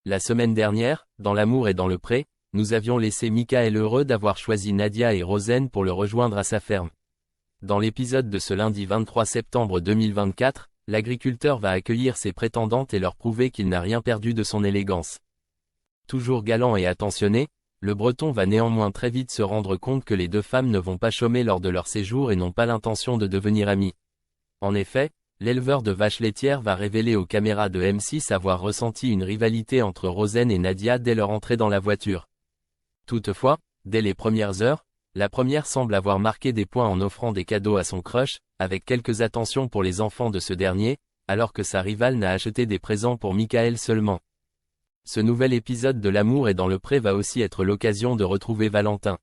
La semaine dernière, dans l'amour et dans le pré, nous avions laissé Michael heureux d'avoir choisi Nadia et Rosen pour le rejoindre à sa ferme. Dans l'épisode de ce lundi 23 septembre 2024, l'agriculteur va accueillir ses prétendantes et leur prouver qu'il n'a rien perdu de son élégance. Toujours galant et attentionné, le Breton va néanmoins très vite se rendre compte que les deux femmes ne vont pas chômer lors de leur séjour et n'ont pas l'intention de devenir amies. En effet, l'éleveur de vaches laitières va révéler aux caméras de M6 avoir ressenti une rivalité entre Rosen et Nadia dès leur entrée dans la voiture. Toutefois, dès les premières heures, la première semble avoir marqué des points en offrant des cadeaux à son crush, avec quelques attentions pour les enfants de ce dernier, alors que sa rivale n'a acheté des présents pour Michael seulement. Ce nouvel épisode de l'amour et dans le pré va aussi être l'occasion de retrouver Valentin.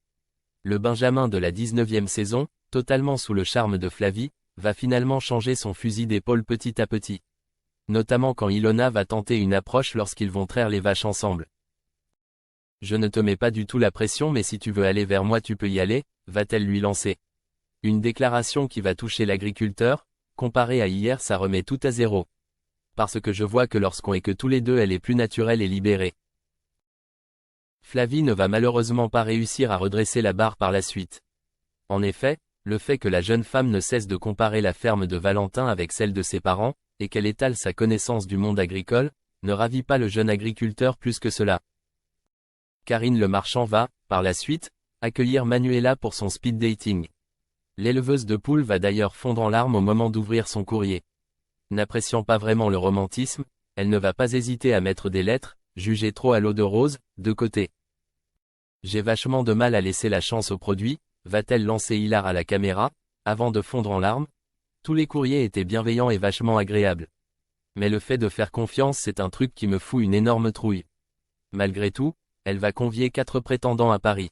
Le Benjamin de la 19e saison, totalement sous le charme de Flavie, va finalement changer son fusil d'épaule petit à petit. Notamment quand Ilona va tenter une approche lorsqu'ils vont traire les vaches ensemble. Je ne te mets pas du tout la pression mais si tu veux aller vers moi tu peux y aller, va-t-elle lui lancer. Une déclaration qui va toucher l'agriculteur, comparé à hier ça remet tout à zéro. Parce que je vois que lorsqu'on est que tous les deux elle est plus naturelle et libérée. Flavie ne va malheureusement pas réussir à redresser la barre par la suite. En effet, le fait que la jeune femme ne cesse de comparer la ferme de Valentin avec celle de ses parents, et qu'elle étale sa connaissance du monde agricole, ne ravit pas le jeune agriculteur plus que cela. Karine le marchand va, par la suite, accueillir Manuela pour son speed dating. L'éleveuse de poules va d'ailleurs fondre en larmes au moment d'ouvrir son courrier. N'appréciant pas vraiment le romantisme, elle ne va pas hésiter à mettre des lettres, jugées trop à l'eau de rose, de côté. J'ai vachement de mal à laisser la chance au produit, va-t-elle lancer hilar à la caméra, avant de fondre en larmes? Tous les courriers étaient bienveillants et vachement agréables. Mais le fait de faire confiance c'est un truc qui me fout une énorme trouille. Malgré tout, elle va convier 4 prétendants à Paris.